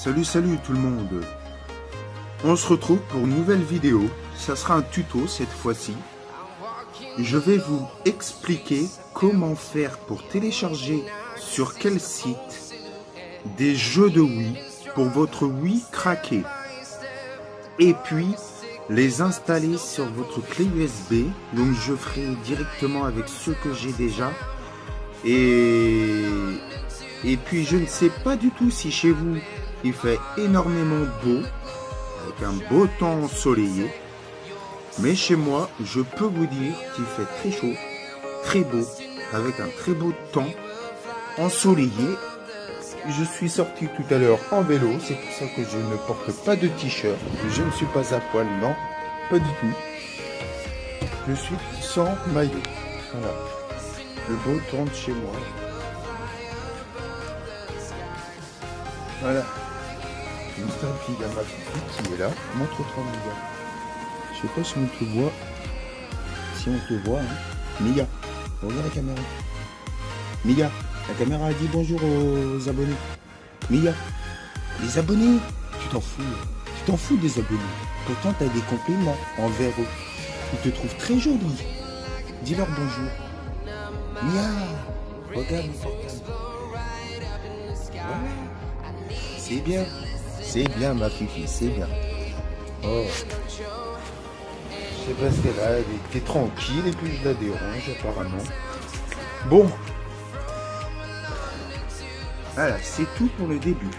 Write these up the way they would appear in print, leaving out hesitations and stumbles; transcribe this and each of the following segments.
Salut tout le monde. On se retrouve pour une nouvelle vidéo. Ça sera un tuto cette fois-ci. Je vais vous expliquer comment faire pour télécharger sur quel site des jeux de Wii pour votre Wii craqué. Et puis les installer sur votre clé USB. Donc je ferai directement avec ceux que j'ai déjà. Et puis je ne sais pas du tout si chez vous il fait énormément beau, avec un beau temps ensoleillé. Mais chez moi, je peux vous dire qu'il fait très chaud, très beau, avec un très beau temps ensoleillé. Je suis sorti tout à l'heure en vélo, c'est pour ça que je ne porte pas de t-shirt. Je ne suis pas à poil, non, pas du tout. Je suis sans maillot. Voilà. Le beau temps de chez moi. Voilà. Une star fille à ma fille qui est là. Montre-toi, Mia. Je sais pas si on te voit. Si on te voit, hein. Mia, regarde la caméra. Mia, la caméra a dit bonjour aux abonnés. Mia, les abonnés, tu t'en fous. Tu t'en fous des abonnés. Pourtant, tu as des compliments envers eux. Ils te trouvent très jolie. Dis-leur bonjour. Mia, regarde. Voilà. C'est bien ma fifi, c'est bien. Oh. Je sais pas ce qu'elle a, elle était tranquille et puis je la dérange apparemment. Bon. Voilà, c'est tout pour le début.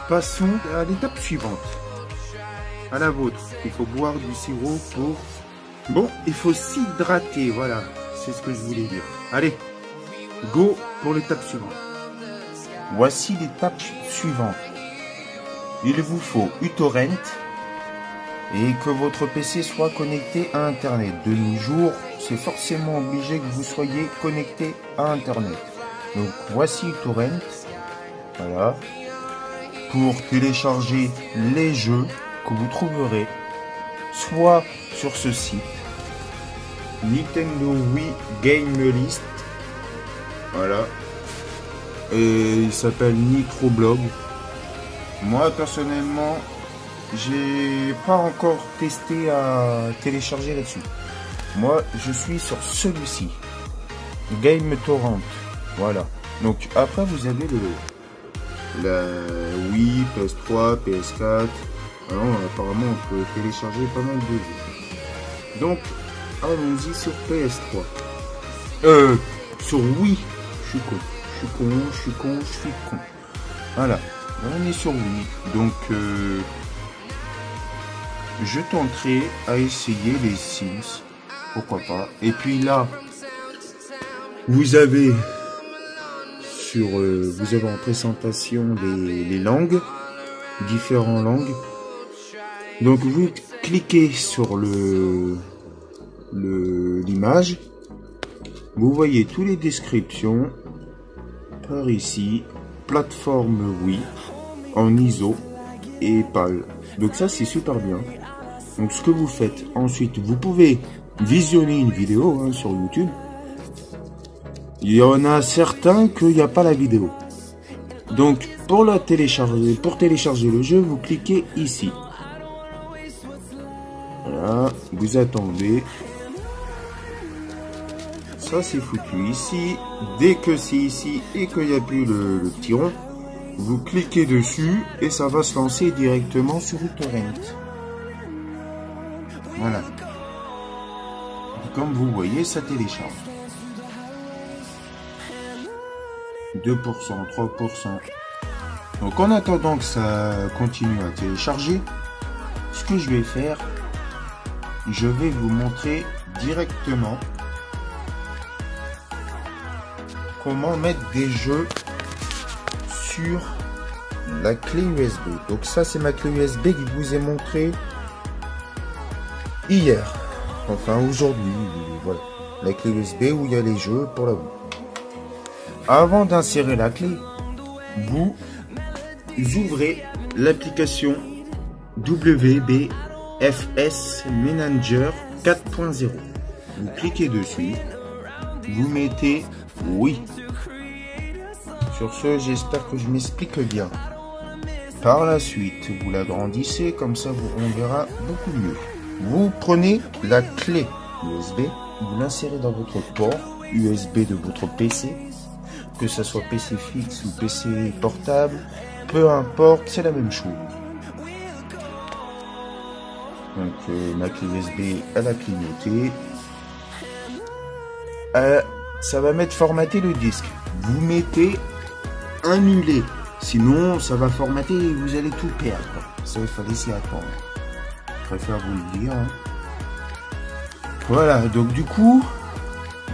Passons à l'étape suivante. À la vôtre. Il faut boire du sirop pour... Bon, il faut s'hydrater, voilà. C'est ce que je voulais dire. Allez, go pour l'étape suivante. Voici l'étape suivante. Il vous faut uTorrent et que votre PC soit connecté à Internet. De nos jours, c'est forcément obligé que vous soyez connecté à Internet. Donc voici uTorrent. Voilà. Pour télécharger les jeux que vous trouverez soit sur ce site Nintendo Wii Game List. Voilà. Et il s'appelle Nitroblog. Moi personnellement, j'ai pas encore testé à télécharger là-dessus. Moi, je suis sur celui-ci, Game Torrent. Voilà. Donc après, vous avez la Wii, PS3, PS4. Alors, apparemment, on peut télécharger pas mal de jeux. Donc, allons-y sur PS3. Sur Wii. Je suis con. Voilà, on est sur Wii. Donc, je tenterai à essayer les Sims. Pourquoi pas. Et puis là, vous avez en présentation les langues, différentes langues. Donc, vous cliquez sur l'image. Vous voyez toutes les descriptions. Par ici, plateforme Wii en ISO et PAL. Donc ça c'est super bien. Donc ce que vous faites ensuite, vous pouvez visionner une vidéo hein, sur YouTube. Il y en a certains qu'il n'y a pas la vidéo. Donc pour télécharger le jeu, vous cliquez ici. Voilà, vous attendez. Ça c'est foutu ici. Dès que c'est ici et qu'il n'y a plus le petit rond, vous cliquez dessus et ça va se lancer directement sur uTorrent. Voilà. Et comme vous voyez, ça télécharge. 2%, 3%. Donc en attendant que ça continue à télécharger, ce que je vais faire, je vais vous montrer directement comment mettre des jeux sur la clé USB. Donc ça c'est ma clé USB que je vous ai montré hier. Enfin aujourd'hui, voilà. La clé USB où il y a les jeux pour la Wii. Avant d'insérer la clé, vous ouvrez l'application WBFS Manager 4.0. Vous cliquez dessus, vous mettez oui. Sur ce, j'espère que je m'explique bien. Par la suite, vous l'agrandissez, comme ça on verra beaucoup mieux. Vous prenez la clé USB, vous l'insérez dans votre port USB de votre PC, que ce soit PC fixe ou PC portable, peu importe, c'est la même chose. Donc ma clé USB, elle a clignoté. Ça va mettre formater le disque. Vous mettez annuler, sinon ça va formater et vous allez tout perdre. Ça, il faut laisser attendre. Je préfère vous le dire. Hein. Voilà, donc du coup,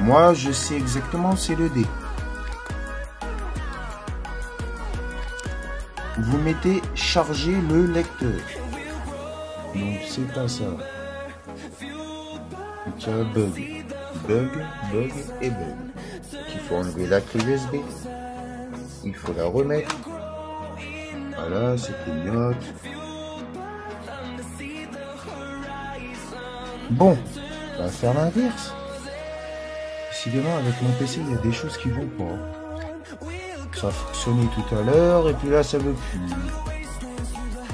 moi je sais exactement c'est le D. Vous mettez charger le lecteur. Donc c'est pas ça. Donc il y a bug. Bug et bug. Donc, il faut enlever la clé USB. Il faut la remettre. Voilà, c'est clignote. Bon, on va faire l'inverse. Décidément, avec mon PC, il y a des choses qui vont pas. Ça a fonctionné tout à l'heure, et puis là, ça veut plus.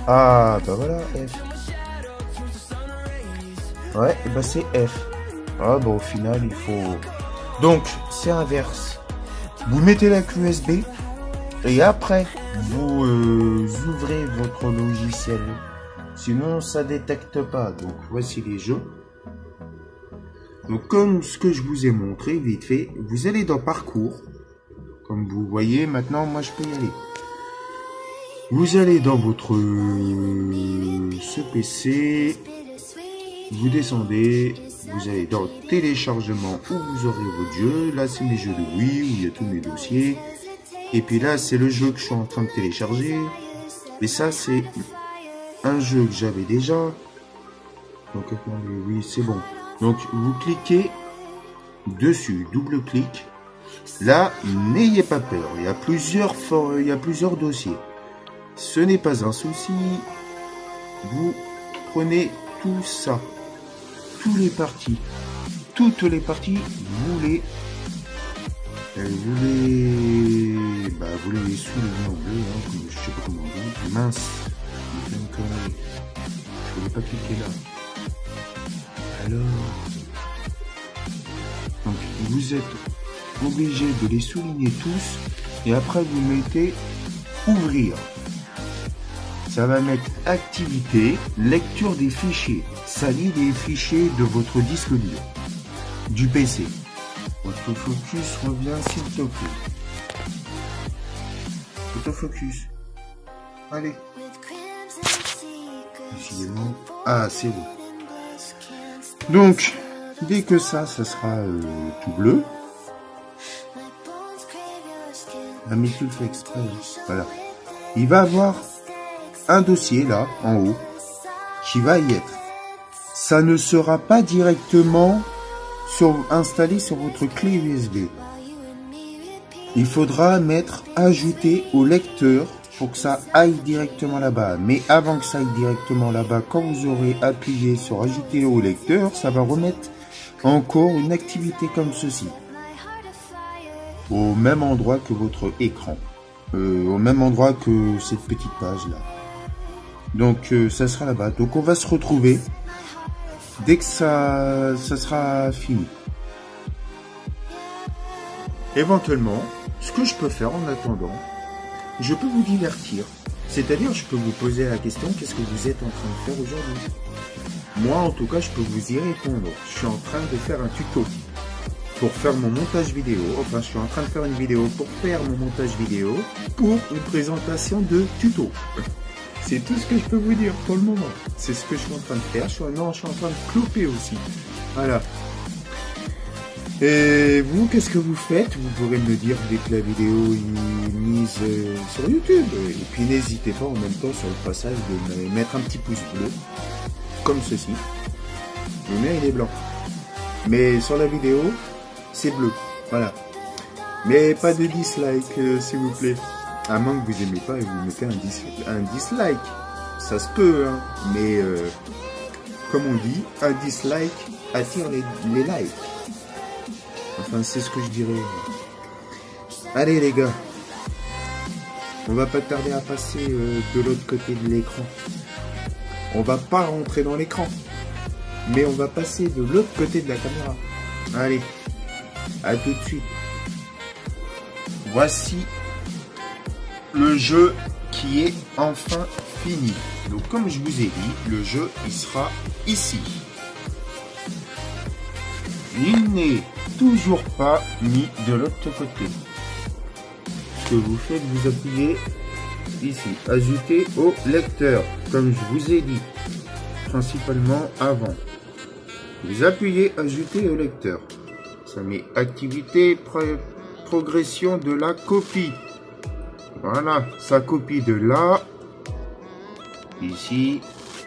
Ah, bah voilà, F. Ouais, bah c'est F. Ah, bah au final, il faut... Donc, c'est inverse. Vous mettez la clé USB, et après, vous ouvrez votre logiciel. Sinon, ça détecte pas. Donc, voici les jeux. Donc, comme ce que je vous ai montré, vite fait, vous allez dans Parcours. Comme vous voyez, maintenant, moi, je peux y aller. Vous allez dans votre ce PC. Vous descendez. Vous allez dans Téléchargement où vous aurez vos jeux. Là, c'est mes jeux de Wii, où il y a tous mes dossiers. Et puis là, c'est le jeu que je suis en train de télécharger. Et ça, c'est un jeu que j'avais déjà. Donc, attendez, oui, c'est bon. Donc, vous cliquez dessus, double-clic. Là, n'ayez pas peur. Il y a plusieurs dossiers. Ce n'est pas un souci. Vous prenez tout ça. Toutes les parties. Toutes les parties, vous les soulignez en bleu, hein, comme je sais pas comment on dit. Mince. Je ne voulais pas cliquer là. Alors, donc vous êtes obligé de les souligner tous et après vous mettez ouvrir. Ça va mettre activité, lecture des fichiers. Ça lit les fichiers de votre disque dur du PC. Autofocus revient s'il te plaît. Autofocus. Allez. Décidément. Ah, c'est bon. Donc, dès que ça sera tout bleu. Ah, mais tu le fais exprès. Voilà. Il va avoir un dossier là, en haut, qui va y être. Ça ne sera pas directement installé sur votre clé USB. Il faudra mettre ajouter au lecteur pour que ça aille directement là-bas. Mais avant que ça aille directement là-bas, quand vous aurez appuyé sur ajouter au lecteur, ça va remettre encore une activité comme ceci. Au même endroit que votre écran. Au même endroit que cette petite page là. Donc ça sera là-bas. Donc on va se retrouver dès que ça sera fini. Éventuellement, ce que je peux faire en attendant, je peux vous divertir. C'est-à-dire, je peux vous poser la question, qu'est-ce que vous êtes en train de faire aujourd'hui? Moi, en tout cas, je peux vous y répondre. Je suis en train de faire un tuto pour faire mon montage vidéo. Enfin, je suis en train de faire une vidéo pour faire mon montage vidéo pour une présentation de tuto. C'est tout ce que je peux vous dire pour le moment. C'est ce que je suis en train de faire. Je suis en train de cloper aussi. Voilà. Et vous, qu'est-ce que vous faites? Vous pourrez me dire dès que la vidéo est mise sur YouTube. Et puis n'hésitez pas en même temps sur le passage de mettre un petit pouce bleu. Comme ceci. Le mien il est blanc. Mais sur la vidéo, c'est bleu. Voilà. Mais pas de dislike s'il vous plaît. À moins que vous aimez pas et vous mettez un dislike. Ça se peut, hein. Mais comme on dit, un dislike attire les likes. Enfin, c'est ce que je dirais. Allez les gars. On va pas tarder à passer de l'autre côté de l'écran. On va pas rentrer dans l'écran, mais on va passer de l'autre côté de la caméra. Allez, à tout de suite. Voici le jeu qui est enfin fini. Donc comme je vous ai dit, le jeu il sera ici. Il n'est toujours pas mis de l'autre côté. Ce que vous faites, vous appuyez ici, ajouter au lecteur, comme je vous ai dit, principalement avant. Vous appuyez ajouter au lecteur. Ça met activité, progression de la copie. Voilà, ça copie de là, ici,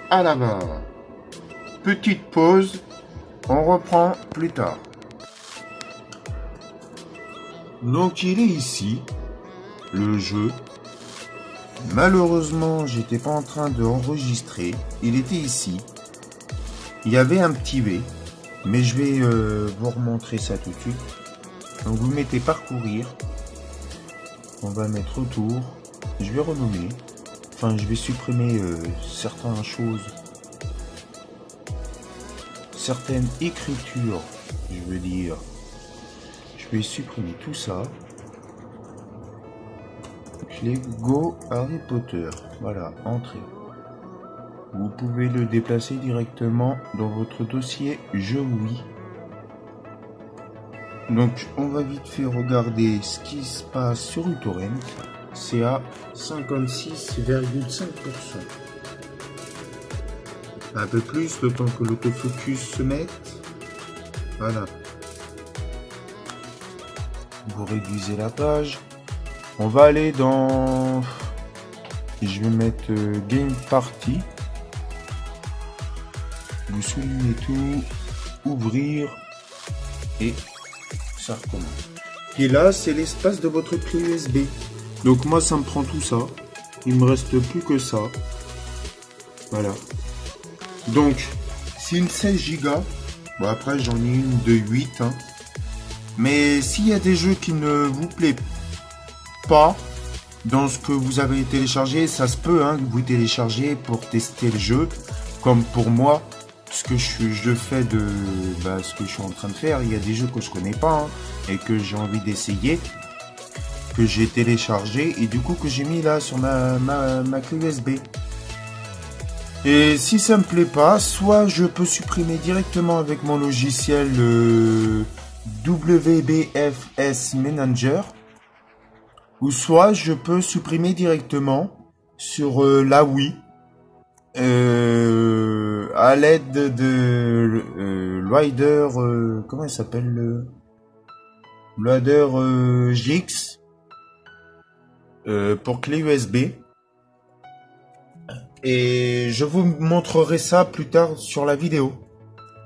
à là-bas. Petite pause, on reprend plus tard. Donc il est ici, le jeu. Malheureusement, j'étais pas en train de enregistrer. Il était ici. Il y avait un petit V, mais je vais vous remontrer ça tout de suite. Donc vous mettez parcourir. On va mettre autour. Je vais renommer. Enfin, je vais supprimer certaines choses. Certaines écritures, je veux dire. Je vais supprimer tout ça. Lego Harry Potter. Voilà, entrée. Vous pouvez le déplacer directement dans votre dossier Jeux oui. Donc on va vite fait regarder ce qui se passe sur uTorrent. C'est à 56,5%. Un peu plus, le temps que l'autofocus se mette. Voilà. Vous réduisez la page. On va aller dans... Je vais mettre Game Party. Vous soulignez tout. Ouvrir. Et ça recommence. Et là, c'est l'espace de votre clé USB. Donc moi, ça me prend tout ça. Il me reste plus que ça. Voilà. Donc, c'est une 16 Go. Bon, après, j'en ai une de 8. Hein. Mais s'il y a des jeux qui ne vous plaisent pas dans ce que vous avez téléchargé, ça se peut hein, que vous téléchargez pour tester le jeu. Comme pour moi, ce que je fais de ce que je suis en train de faire. Il y a des jeux que je connais pas hein, et que j'ai envie d'essayer, que j'ai téléchargé et du coup que j'ai mis là sur ma clé USB. Et si ça me plaît pas, soit je peux supprimer directement avec mon logiciel WBFS Manager, ou soit je peux supprimer directement sur la Wii à l'aide de Loader, comment il s'appelle le Loader GX pour clé USB. Et je vous montrerai ça plus tard sur la vidéo.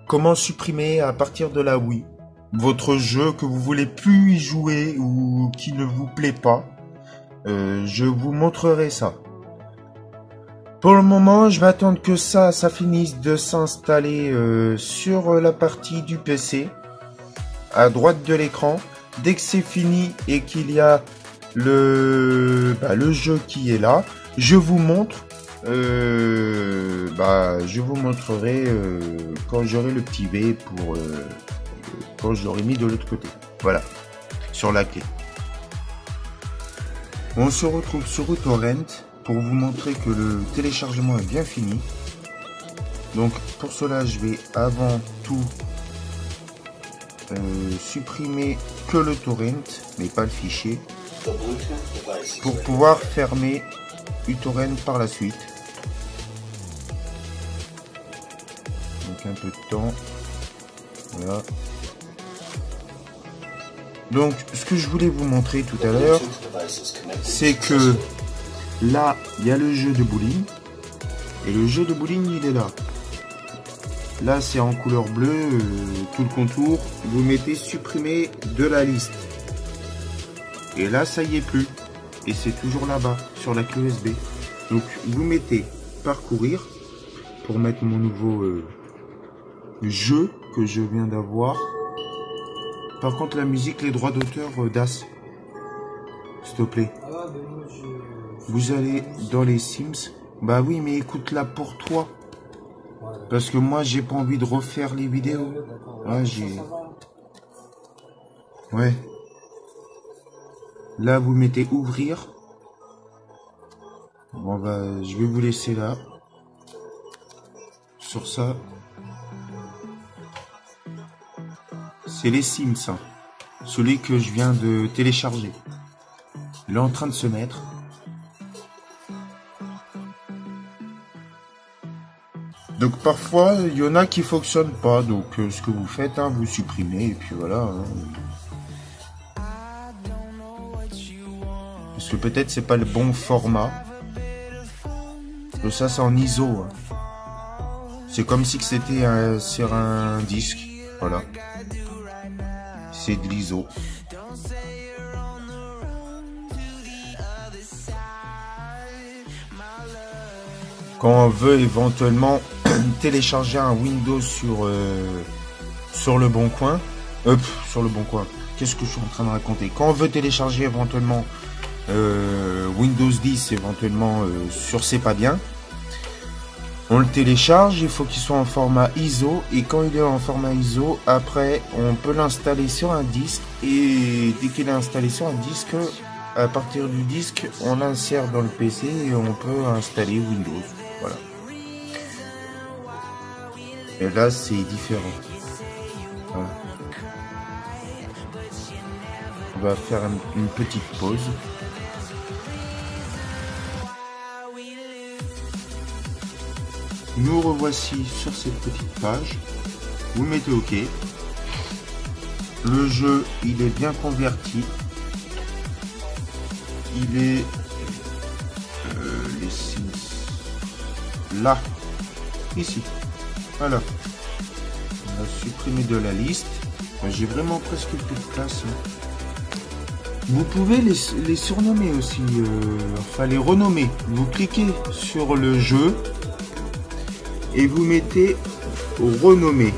Comment supprimer à partir de la Wii votre jeu que vous voulez plus y jouer ou qui ne vous plaît pas. Je vous montrerai ça. Pour le moment, je vais attendre que ça finisse de s'installer sur la partie du PC, à droite de l'écran. Dès que c'est fini et qu'il y a le jeu qui est là, je vous montre. Je vous montrerai quand j'aurai le petit V pour quand je l'aurai mis de l'autre côté. Voilà, sur la clé. On se retrouve sur uTorrent pour vous montrer que le téléchargement est bien fini. Donc pour cela, je vais avant tout supprimer que le torrent, mais pas le fichier, pour pouvoir fermer uTorrent par la suite. Donc un peu de temps. Voilà. Donc ce que je voulais vous montrer tout à l'heure, c'est que là il y a le jeu de bowling, et le jeu de bowling il est là. Là c'est en couleur bleue, tout le contour. Vous mettez supprimer de la liste, et là ça y est plus, et c'est toujours là-bas sur la clé USB. Donc vous mettez parcourir pour mettre mon nouveau jeu que je viens d'avoir. Par contre la musique, les droits d'auteur, Das, s'il te plaît. Ah ben moi je... vous allez dans les Sims. Bah oui, mais écoute-la pour toi. Parce que moi, j'ai pas envie de refaire les vidéos. Ouais, j'ai... Ouais. Là, vous mettez ouvrir. Bon, bah, je vais vous laisser là. Sur ça. C'est les Sims, hein. Celui que je viens de télécharger. Il est en train de se mettre. Donc parfois, il y en a qui ne fonctionnent pas. Donc ce que vous faites, hein, vous supprimez et puis voilà. Hein. Parce que peut-être c'est pas le bon format. Ça c'est en ISO. Hein. C'est comme si c'était sur un disque. Voilà. C'est de l'ISO. Quand on veut éventuellement télécharger un Windows sur le Bon Coin, sur le Bon Coin, qu'est-ce que je suis en train de raconter? Quand on veut télécharger éventuellement Windows 10 éventuellement sur C'est pas bien, on le télécharge, il faut qu'il soit en format ISO, et quand il est en format ISO, après on peut l'installer sur un disque, et dès qu'il est installé sur un disque, à partir du disque, on l'insère dans le PC et on peut installer Windows. Voilà. Et là, c'est différent. Voilà. On va faire une petite pause. Nous revoici sur cette petite page. Vous mettez OK. Le jeu, il est bien converti. Il est les Sims là, ici. Voilà. On va supprimer de la liste. J'ai vraiment presque plus de place. Vous pouvez les surnommer aussi, enfin les renommer. Vous cliquez sur le jeu et vous mettez renommer.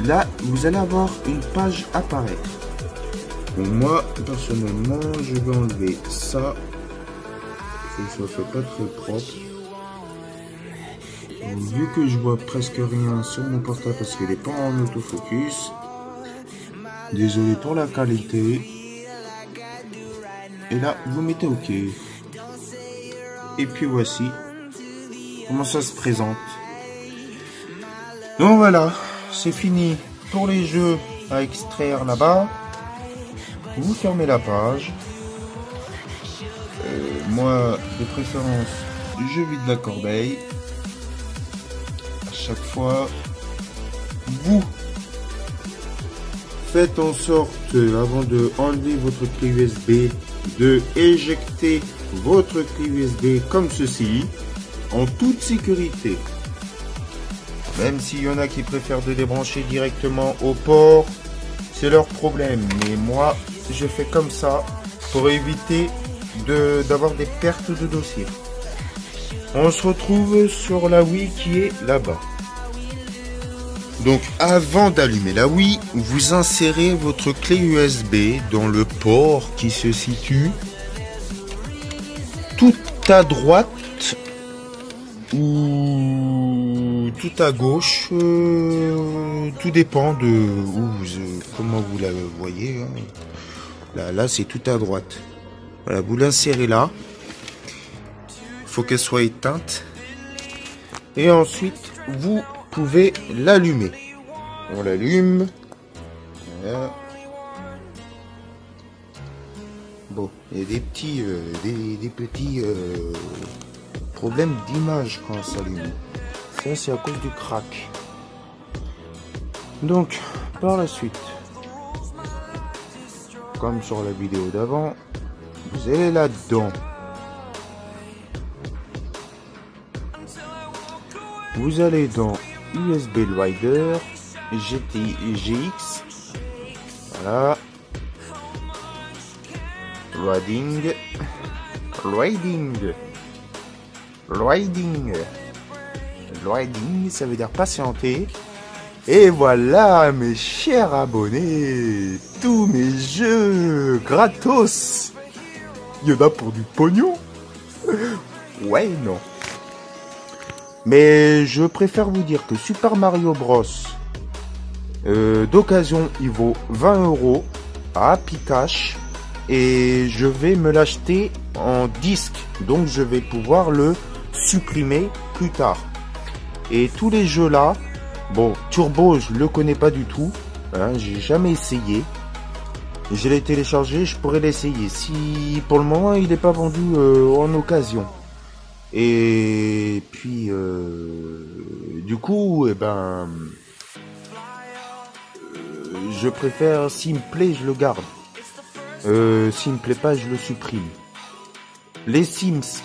Là, vous allez avoir une page apparaître. Bon, moi, personnellement, je vais enlever ça. Ça fait pas très propre. Donc, vu que je vois presque rien sur mon portable parce qu'il n'est pas en autofocus. Désolé pour la qualité. Et là, vous mettez OK. Et puis voici comment ça se présente. Donc voilà, c'est fini pour les jeux à extraire là-bas. Vous fermez la page. Moi, de préférence, je vide la corbeille. À chaque fois, vous faites en sorte, avant de enlever votre clé USB, de éjecter votre clé USB comme ceci, en toute sécurité. Même s'il y en a qui préfèrent de débrancher directement au port, c'est leur problème. Mais moi, je fais comme ça pour éviter d'avoir des pertes de dossier. On se retrouve sur la Wii qui est là-bas. Donc avant d'allumer la Wii, vous insérez votre clé USB dans le port qui se situe tout à droite ou tout à gauche, tout dépend de comment vous la voyez. Hein. Là c'est tout à droite. Voilà, vous l'insérez là. Il faut qu'elle soit éteinte. Et ensuite, vous pouvez l'allumer. On l'allume. Voilà. Bon, il y a des petits, des petits problèmes d'image quand ça s'allume. Ça, c'est à cause du crack. Donc, par la suite, comme sur la vidéo d'avant, vous allez là-dedans. Vous allez dans USB Loader, GX, voilà, Loading, ça veut dire patienter. Et voilà mes chers abonnés, tous mes jeux gratos. Il y en a pour du pognon. Ouais, non. Mais je préfère vous dire que Super Mario Bros. D'occasion, il vaut 20 € à Happy Cash. Et je vais me l'acheter en disque. Donc je vais pouvoir le supprimer plus tard. Et tous les jeux là, bon, Turbo, je le connais pas du tout. Hein, j'ai jamais essayé. Je l'ai téléchargé, je pourrais l'essayer. Si pour le moment il n'est pas vendu en occasion. Et puis du coup, je préfère, s'il me plaît, je le garde. S'il me plaît pas, je le supprime. Les Sims,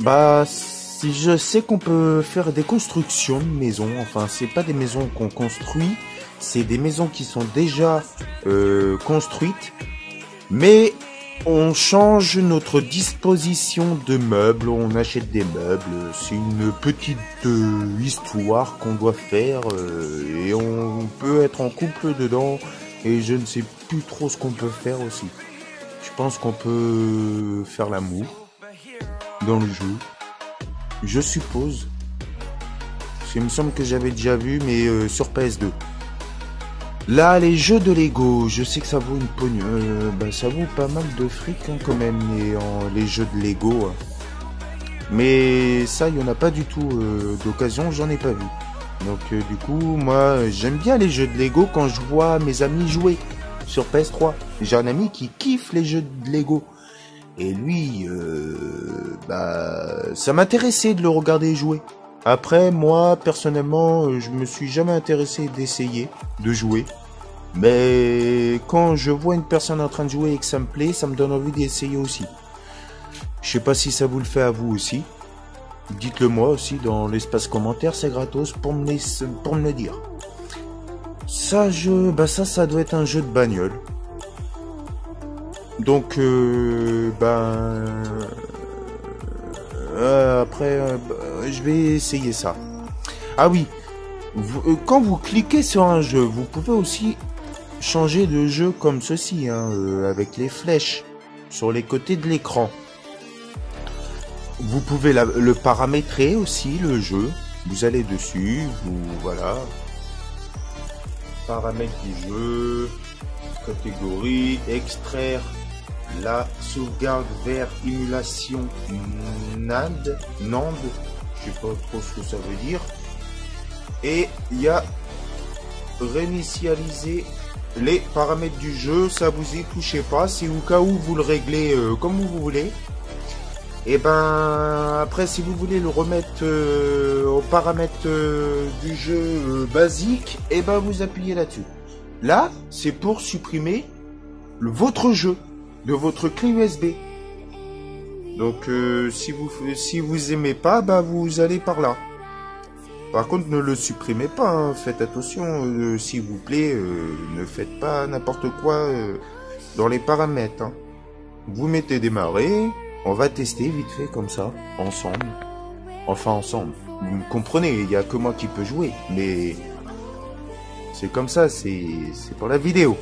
bah si je sais qu'on peut faire des constructions de maisons. Enfin, c'est pas des maisons qu'on construit. C'est des maisons qui sont déjà construites, mais on change notre disposition de meubles, on achète des meubles, c'est une petite histoire qu'on doit faire et on peut être en couple dedans et je ne sais plus trop ce qu'on peut faire aussi. Je pense qu'on peut faire l'amour dans le jeu, je suppose. Il me semble que j'avais déjà vu, mais sur PS2. Là, les jeux de Lego, je sais que ça vaut une pogne, ça vaut pas mal de fric hein, quand même, les jeux de Lego. Hein. Mais ça, il n'y en a pas du tout d'occasion, j'en ai pas vu. Donc du coup, moi, j'aime bien les jeux de Lego quand je vois mes amis jouer sur PS3. J'ai un ami qui kiffe les jeux de Lego. Et lui, ça m'intéressait de le regarder jouer. Après, moi, personnellement, je me suis jamais intéressé d'essayer de jouer. Mais quand je vois une personne en train de jouer et que ça me plaît, ça me donne envie d'essayer aussi. Je sais pas si ça vous le fait à vous aussi. Dites-le moi aussi dans l'espace commentaire, c'est gratos pour me le dire. Ça, ça doit être un jeu de bagnole. Donc, après, je vais essayer ça. Ah oui, quand vous cliquez sur un jeu, vous pouvez aussi changer de jeu comme ceci, hein, avec les flèches sur les côtés de l'écran. Vous pouvez le paramétrer aussi, le jeu. Vous allez dessus, voilà. Paramètres du jeu, catégorie, extraire la sauvegarde vers émulation NAND, je sais pas trop ce que ça veut dire. Et il y a réinitialiser les paramètres du jeu, ça vous y touchez pas, c'est au cas où vous le réglez comme vous voulez. Et après si vous voulez le remettre aux paramètres du jeu basique, vous appuyez là-dessus. Là, c'est pour supprimer votre jeu de votre clé USB. Donc si vous aimez pas, vous allez par là. Par contre, ne le supprimez pas, hein. Faites attention, s'il vous plaît, ne faites pas n'importe quoi dans les paramètres. Hein. Vous mettez démarrer, on va tester vite fait comme ça, ensemble. Enfin ensemble, vous me comprenez, il n'y a que moi qui peux jouer, mais c'est comme ça, c'est pour la vidéo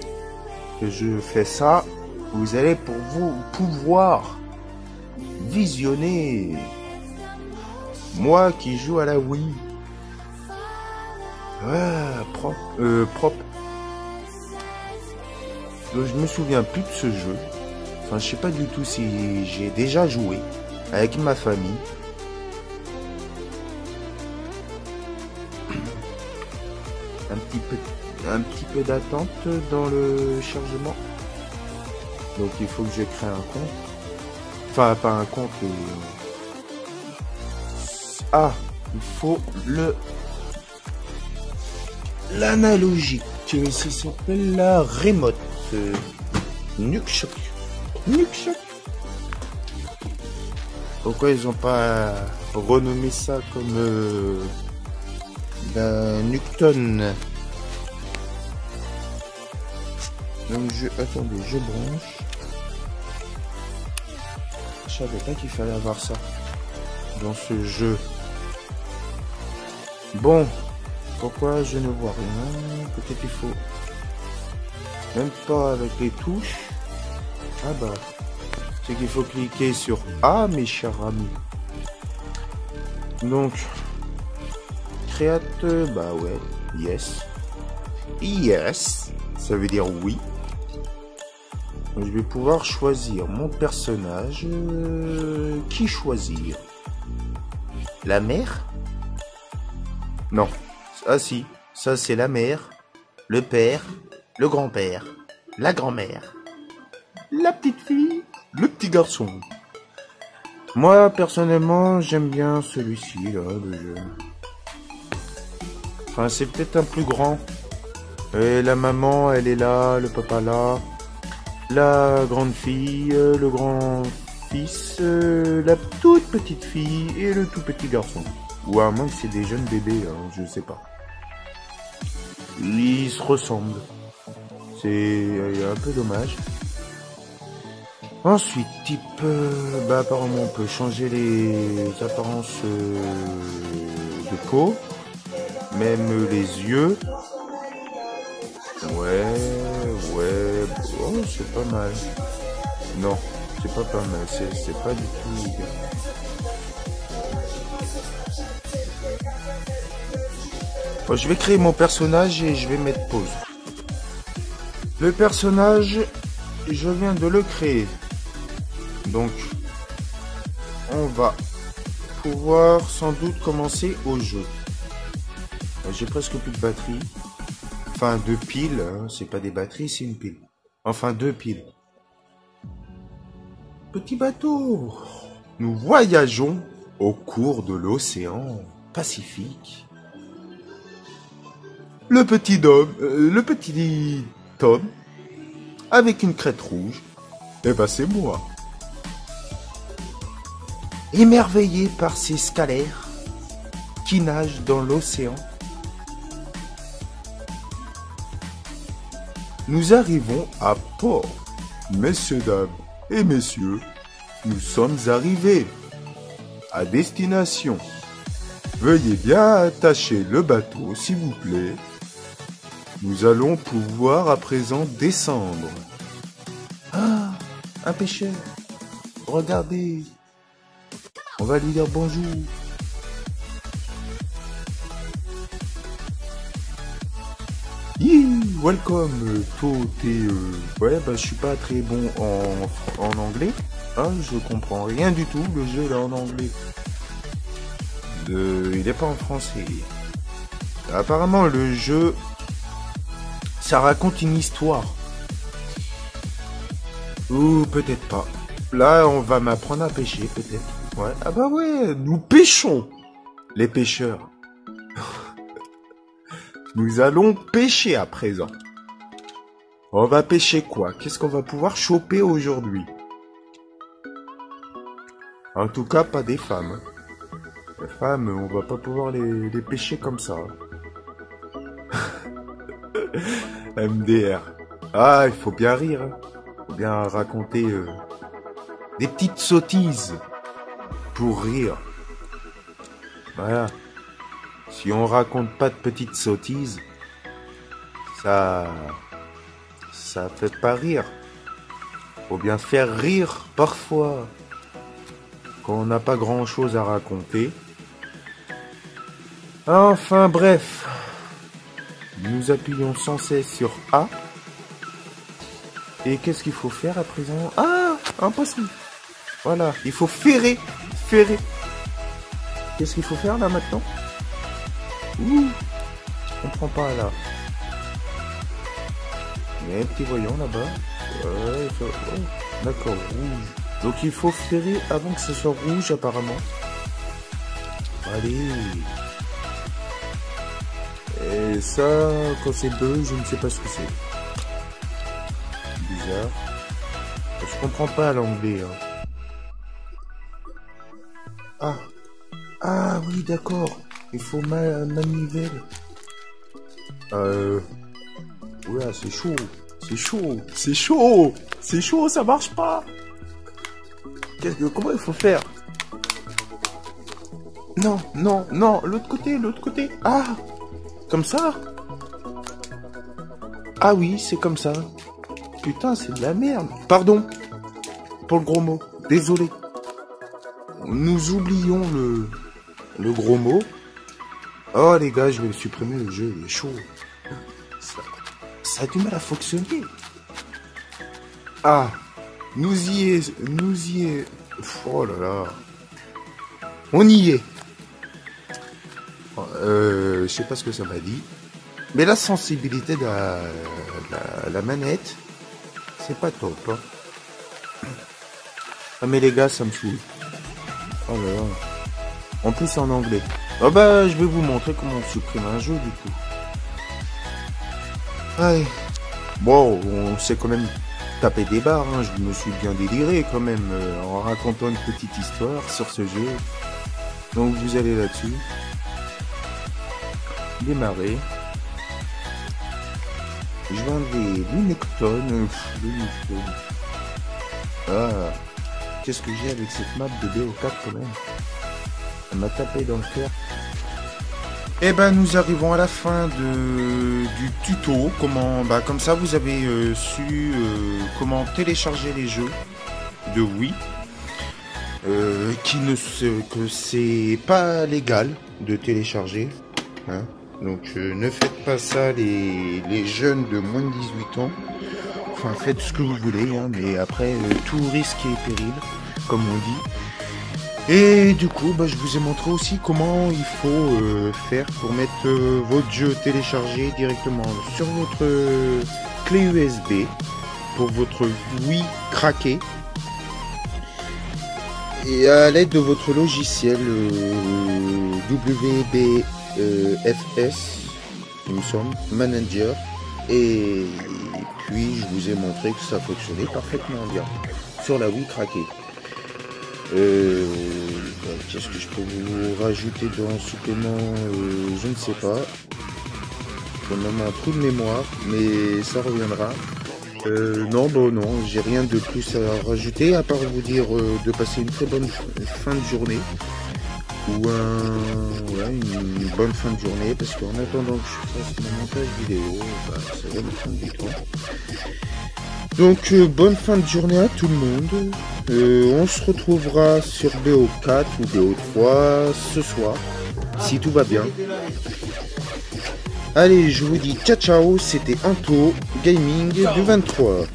que je fais ça. Vous allez pour vous pouvoir visionner moi qui joue à la Wii. Propre. Donc, je me souviens plus de ce jeu. Enfin, je sais pas du tout si j'ai déjà joué avec ma famille. Un petit peu d'attente dans le chargement. Donc il faut que je crée un compte. Enfin, pas un compte. Ah, il faut l'analogique. Ça s'appelle la remote. Nukeshot. Pourquoi ils ont pas renommé ça comme la Nukton? Donc attendez, je branche. Je savais pas qu'il fallait avoir ça dans ce jeu. Bon, pourquoi je ne vois rien? Peut-être il faut même pas avec les touches. Ah c'est qu'il faut cliquer sur A, mes chers amis. Donc, créate, bah ouais, yes. Yes, ça veut dire oui. Donc, je vais pouvoir choisir mon personnage. Qui choisir? La mère? Non. Ah si, ça c'est la mère, le père, le grand-père, la grand-mère, la petite fille, le petit garçon. Moi, personnellement, j'aime bien celui-ci, là, le jeu. Enfin, c'est peut-être un plus grand. Et la maman, elle est là, le papa là. La grande fille, le grand-fils, la toute petite fille et le tout petit garçon. Ou à moins que c'est des jeunes bébés, hein, je sais pas. Ils se ressemblent. C'est un peu dommage. Ensuite, type, bah apparemment on peut changer les apparences de peau, même les yeux. Ouais, oh, c'est pas mal. Non, c'est pas mal, c'est pas du tout bien. Bon, je vais créer mon personnage et je vais mettre pause. Le personnage, je viens de le créer. Donc, on va pouvoir sans doute commencer au jeu. J'ai presque plus de batterie. Enfin, 2 piles. Hein. C'est pas des batteries, c'est une pile. Enfin, 2 piles. Petit bateau. Nous voyageons au cours de l'océan Pacifique. Le petit Tom, avec une crête rouge, eh ben c'est moi. Émerveillé par ces scalaires qui nagent dans l'océan, nous arrivons à port. Messieurs, dames et messieurs, nous sommes arrivés à destination. Veuillez bien attacher le bateau, s'il vous plaît. Nous allons pouvoir à présent descendre. Ah, un pêcheur. Regardez. On va lui dire bonjour. Welcome. Ouais, bah je suis pas très bon en anglais. Hein, je comprends rien du tout. Le jeu là en anglais. Il est pas en français. Apparemment le jeu, ça raconte une histoire. Ou peut-être pas. Là on va m'apprendre à pêcher peut-être. Ouais. Ah bah ouais, nous pêchons. Les pêcheurs. Nous allons pêcher à présent. On va pêcher quoi? Qu'est-ce qu'on va pouvoir choper aujourd'hui? En tout cas pas des femmes. Les femmes, on va pas pouvoir les pêcher comme ça. MDR. Ah, il faut bien rire. Hein. Faut bien raconter des petites sottises pour rire. Voilà. Si on raconte pas de petites sottises, ça fait pas rire. Faut bien faire rire parfois. Quand on n'a pas grand chose à raconter. Enfin bref, nous appuyons sans cesse sur A. Et qu'est-ce qu'il faut faire à présent? Ah, un poisson. Voilà, il faut ferrer. Qu'est-ce qu'il faut faire là maintenant? Ouh, je comprends pas là. Il y a un petit voyant là-bas. Ouais, oh, d'accord, rouge. Donc il faut ferrer avant que ce soit rouge apparemment. Allez. Et ça, quand c'est bleu, je ne sais pas ce que c'est. Bizarre. Je comprends pas l'anglais. Hein. Ah oui, d'accord. Il faut manivelle. Ouais, c'est chaud. C'est chaud, ça marche pas. Comment il faut faire? Non, l'autre côté. Ah, comme ça? Ah oui, c'est comme ça. Putain, c'est de la merde. Pardon. pour le gros mot. Désolé. Nous oublions le gros mot. Oh les gars, je vais le supprimer, le jeu il est chaud. Ça a du mal à fonctionner. Ah, nous y est. Oh là là. On y est. Je sais pas ce que ça m'a dit. Mais la sensibilité de la manette, c'est pas top. Hein. Ah mais les gars, ça me fout. Oh là là. En plus en anglais. Ah bah je vais vous montrer comment on supprime un jeu du coup. Ouais. Bon, on s'est quand même tapé des barres, hein. Je me suis bien déliré quand même en racontant une petite histoire sur ce jeu. Donc vous allez là-dessus. Démarrer. Je vais enlever l'Unecton. Ah, qu'est-ce que j'ai avec cette map de BO4 quand même. Elle m'a tapé dans le cœur. Et ben nous arrivons à la fin du tuto. Comment, comme ça vous avez su comment télécharger les jeux de Wii. Que c'est pas légal de télécharger. Hein. Donc ne faites pas ça les jeunes de moins de 18 ans. Enfin faites ce que vous voulez, hein, mais après tout risque est péril, comme on dit. Et du coup je vous ai montré aussi comment il faut faire pour mettre votre jeu téléchargé directement sur votre clé USB pour votre Wii craqué. Et à l'aide de votre logiciel WBFS, il me semble, Manager. Et puis je vous ai montré que ça fonctionnait parfaitement bien sur la Wii craquée. Qu'est-ce que je peux vous rajouter dans supplément, je ne sais pas. Pour le moment un trou de mémoire, mais ça reviendra. Non, j'ai rien de plus à rajouter, à part vous dire de passer une très bonne fin de journée. Ou une bonne fin de journée, parce qu'en attendant que je fasse mon montage vidéo, ça va me prendre du temps. Donc bonne fin de journée à tout le monde. On se retrouvera sur BO4 ou BO3 ce soir, si tout va bien. Allez, je vous dis ciao ciao, c'était Anto Gaming du 23.